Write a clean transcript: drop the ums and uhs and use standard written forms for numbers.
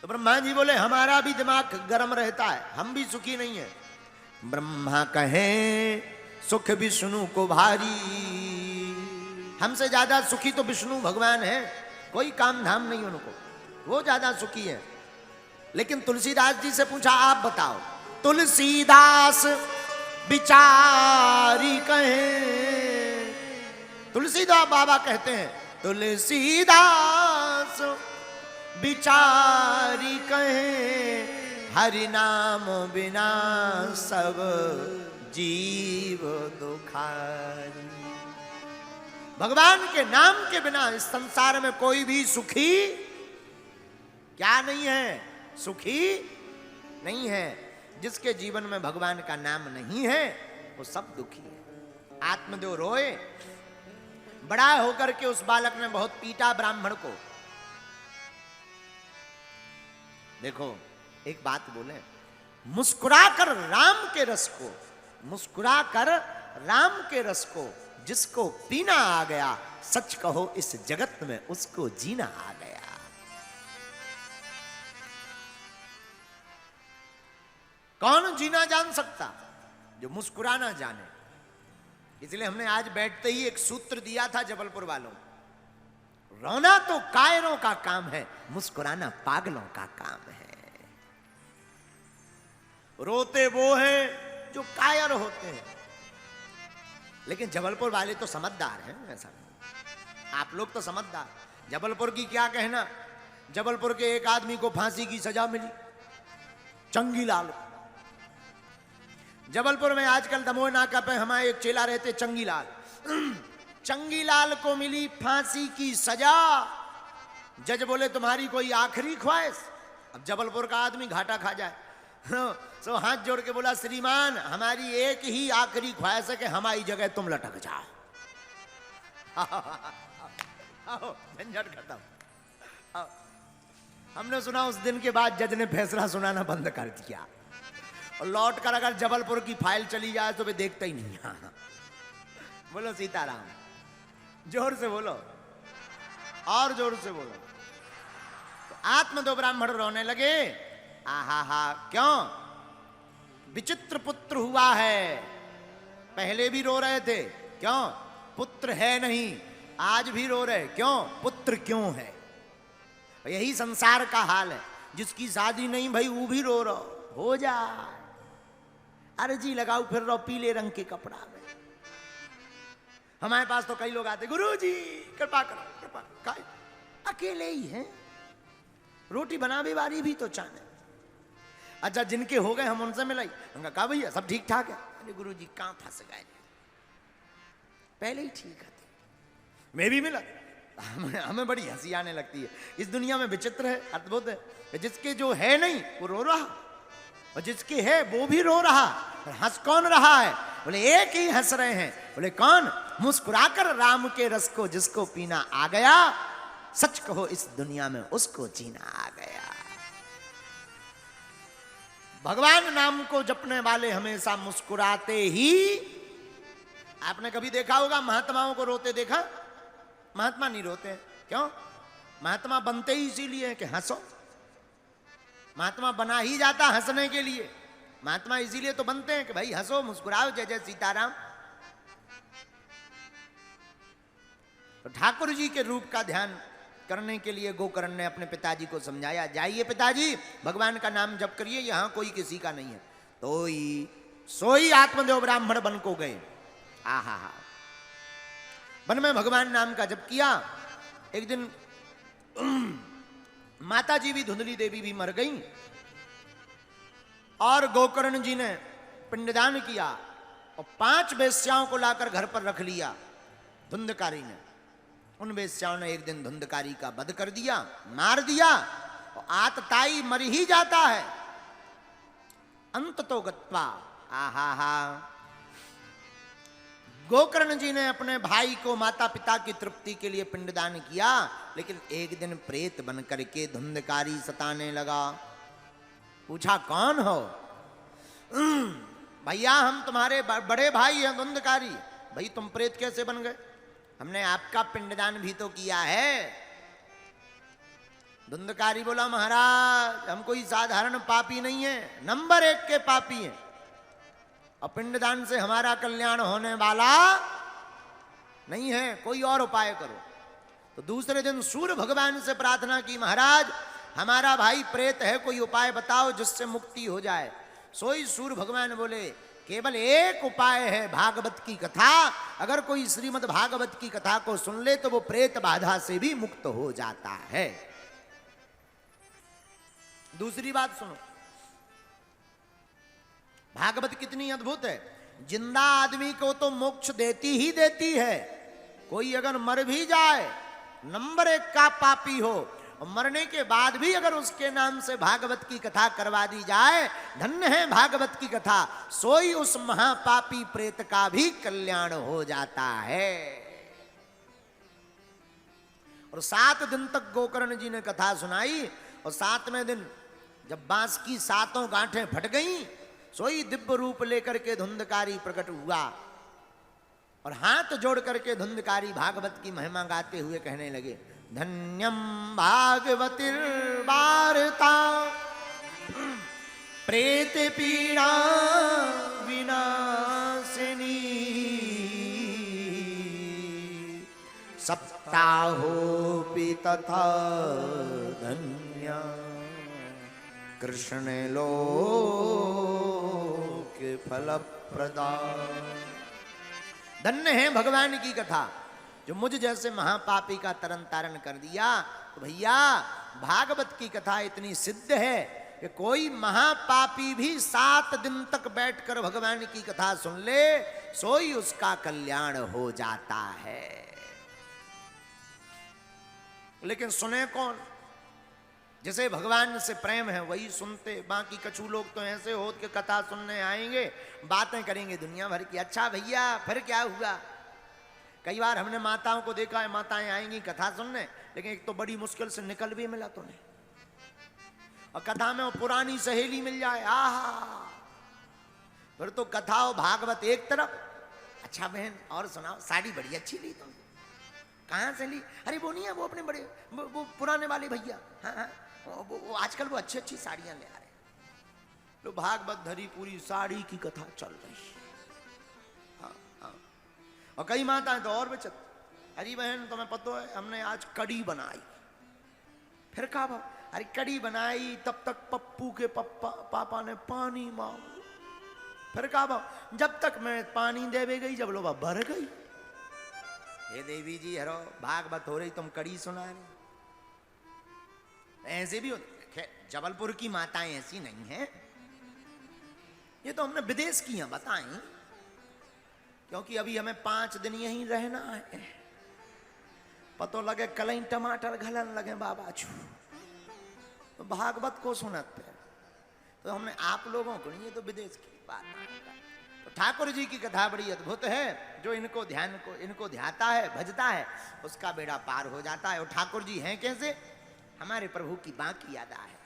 तो ब्रह्मा जी बोले हमारा भी दिमाग गर्म रहता है, हम भी सुखी नहीं है। ब्रह्मा कहें सुख विष्णु को भारी, हमसे ज्यादा सुखी तो विष्णु भगवान है, कोई काम धाम नहीं उनको, वो ज्यादा सुखी है। लेकिन तुलसीदास जी से पूछा आप बताओ, तुलसीदास विचारी कहें, तुलसीदास बाबा कहते हैं तुलसीदास विचारी कहें, हरि नाम बिना सब जीव दुखारी। भगवान के नाम के बिना इस संसार में कोई भी सुखी क्या नहीं है, सुखी नहीं है। जिसके जीवन में भगवान का नाम नहीं है वो सब दुखी है। आत्मदेव रोए, बड़ा होकर के उस बालक ने बहुत पीटा ब्राह्मण को। देखो एक बात बोले, मुस्कुराकर राम के रस को, मुस्कुराकर राम के रस को जिसको पीना आ गया, सच कहो इस जगत में उसको जीना आ गया। कौन जीना जान सकता जो मुस्कुराना जाने। इसलिए हमने आज बैठते ही एक सूत्र दिया था जबलपुर वालों, रोना तो कायरों का काम है, मुस्कुराना पागलों का काम है। रोते वो हैं जो कायर होते हैं, लेकिन जबलपुर वाले तो समझदार हैं। ऐसा आप लोग तो समझदार। जबलपुर की क्या कहना, जबलपुर के एक आदमी को फांसी की सजा मिली, चंगीलाल। जबलपुर में आजकल दमोह नाका पे हमारे एक चेला रहते चंगीलाल, चंगीलाल को मिली फांसी की सजा। जज बोले तुम्हारी कोई आखिरी ख्वाहिश। अब जबलपुर का आदमी घाटा खा जाए, तो हाथ जोड़ के बोला श्रीमान हमारी एक ही आखिरी ख्वाहिश है कि हमारी जगह तुम लटक जाओ। झंझट खत्म। हमने सुना उस दिन के बाद जज ने फैसला सुनाना बंद कर दिया, और लौट कर अगर जबलपुर की फाइल चली जाए तो वे देखते ही नहीं। बोलो सीताराम, जोर से बोलो, और जोर से बोलो। तो आत्मदेव ब्राह्मण रोने लगे, आहा हा, क्यों? विचित्र पुत्र हुआ है। पहले भी रो रहे थे, क्यों? पुत्र है नहीं। आज भी रो रहे, क्यों? पुत्र क्यों है। यही संसार का हाल है। जिसकी शादी नहीं भाई वो भी रो रहा, हो जाए अर्जी लगाओ फिर रहो पीले रंग के कपड़ा में। हमारे पास तो कई लोग आते, गुरुजी कृपा करो, कृपा काय? अकेले ही हैं, रोटी बना भी बारी भी तो चाहे। अच्छा जिनके हो गए हम उनसे मिलाई, उनका कहा भैया सब ठीक ठाक है। अरे गुरुजी कहां फंस गए, पहले ही ठीक है। मैं भी मिला, हमें बड़ी हंसी आने लगती है। इस दुनिया में विचित्र है, अद्भुत है। जिसके जो है नहीं वो रो रहा, और जिसके है वो भी रो रहा। हंस कौन रहा है? बोले एक ही हंस रहे हैं। बोले कौन? मुस्कुराकर राम के रस को जिसको पीना आ गया, सच कहो इस दुनिया में उसको जीना आ गया। भगवान नाम को जपने वाले हमेशा मुस्कुराते ही। आपने कभी देखा होगा महात्माओं को रोते देखा? महात्मा नहीं रोते, क्यों? महात्मा बनते ही इसीलिए कि हंसो। महात्मा बना ही जाता हंसने के लिए। महात्मा इसीलिए तो बनते हैं कि भाई हंसो, मुस्कुराओ, जय जय सीताराम। तो ठाकुर जी के रूप का ध्यान करने के लिए गोकर्ण ने अपने पिताजी को समझाया, जाइए पिताजी भगवान का नाम जप करिए, यहां कोई किसी का नहीं है। तो सोई आत्मदेव ब्राह्मण बन को गए। आहा हा, वन में भगवान नाम का जप किया। एक दिन माता जी भी, धुंधली देवी भी मर गई, और गोकर्ण जी ने पिंडदान किया, और 5 वेश्याओं को लाकर घर पर रख लिया धुंधकारी ने। उन वेश्याओं ने एक दिन धुंधकारी का वध कर दिया, मार दिया, और आतताई मर ही जाता है। अंत तो गत्वा, आहा हा। गोकर्ण जी ने अपने भाई को माता पिता की तृप्ति के लिए पिंडदान किया, लेकिन एक दिन प्रेत बन करके धुंधकारी सताने लगा। पूछा कौन हो? भैया हम तुम्हारे बड़े भाई हैं धुंधकारी। भाई तुम प्रेत कैसे बन गए? हमने आपका पिंडदान भी तो किया है। धुंधकारी बोला महाराज हम कोई साधारण पापी नहीं है, नंबर 1 के पापी हैं, और पिंडदान से हमारा कल्याण होने वाला नहीं है, कोई और उपाय करो। तो दूसरे दिन सूर्य भगवान से प्रार्थना की, महाराज हमारा भाई प्रेत है, कोई उपाय बताओ जिससे मुक्ति हो जाए। सोई सूर्य भगवान बोले केवल एक उपाय है, भागवत की कथा। अगर कोई श्रीमद् भागवत की कथा को सुन ले तो वो प्रेत बाधा से भी मुक्त हो जाता है। दूसरी बात सुनो, भागवत कितनी अद्भुत है। जिंदा आदमी को तो मोक्ष देती ही देती है, कोई अगर मर भी जाए, नंबर 1 का पापी हो, और मरने के बाद भी अगर उसके नाम से भागवत की कथा करवा दी जाए, धन्य है भागवत की कथा, सोई उस महापापी प्रेत का भी कल्याण हो जाता है। और 7 दिन तक गोकर्ण जी ने कथा सुनाई, और 7वें दिन जब बांस की 7 गांठें फट गईं, सोई दिव्य रूप लेकर के धुंधकारी प्रकट हुआ, और हाथ जोड़ करके धुंधकारी भागवत की महिमा गाते हुए कहने लगे, धन्यम भागवतिर्वार्ता प्रेत पीड़ा विनाशिनी, सप्ताहोपि तथा धन्य कृष्ण लोक फलप्रदा। धन्य है भगवान की कथा जो मुझ जैसे महापापी का तरन तारण कर दिया। तो भैया भागवत की कथा इतनी सिद्ध है कि कोई महापापी भी 7 दिन तक बैठकर भगवान की कथा सुन ले, सोई उसका कल्याण हो जाता है। लेकिन सुने कौन? जिसे भगवान से प्रेम है वही सुनते, बाकी कछु लोग तो ऐसे हो कि कथा सुनने आएंगे, बातें करेंगे दुनिया भर की। अच्छा भैया फिर क्या हुआ? कई बार हमने माताओं को देखा है, माताएं आएंगी कथा सुनने, लेकिन एक तो बड़ी मुश्किल से निकल भी मिला तो नहीं, और कथा में वो पुरानी सहेली मिल जाए, आहा, फिर तो कथा और भागवत एक तरफ। अच्छा बहन और सुनाओ, साड़ी बड़ी अच्छी ली तुम, कहाँ से ली? अरे वो नहीं है, वो अपने बड़े वो पुराने वाले भैया, हाँ हाँ वो आजकल वो अच्छी अच्छी साड़ियां ले आ रहे। तो भागवत धरी पूरी साड़ी की कथा चल रही। हाँ हाँ, और कई माताएं तो और बचत, अरे बहन तुम्हें पता है हमने आज कड़ी बनाई। फिर कहा भाव? अरे कड़ी बनाई तब तक पप्पू के पापा ने पानी मांगा। फिर कहा भाव? जब तक मैं पानी देवे गई, जब लोग भर गई। हे देवी जी हरो, भागवत हो रही तुम कड़ी सुना रहे। ऐसे भी होते, जबलपुर की माताएं ऐसी नहीं हैं, ये तो हमने विदेश की हैं बताएं, क्योंकि अभी हमें 5 दिन यहीं रहना है। पतो लगे कलई टमाटर घलन लगे बाबा छू, तो भागवत को सुनते हैं। तो हमने आप लोगों को नहीं, ये तो विदेश की बात है। तो ठाकुर जी की कथा बड़ी अद्भुत है, जो इनको ध्याता है, भजता है, उसका बेड़ा पार हो जाता है। और ठाकुर जी हैं कैसे? हमारे प्रभु की बाकी यादा है।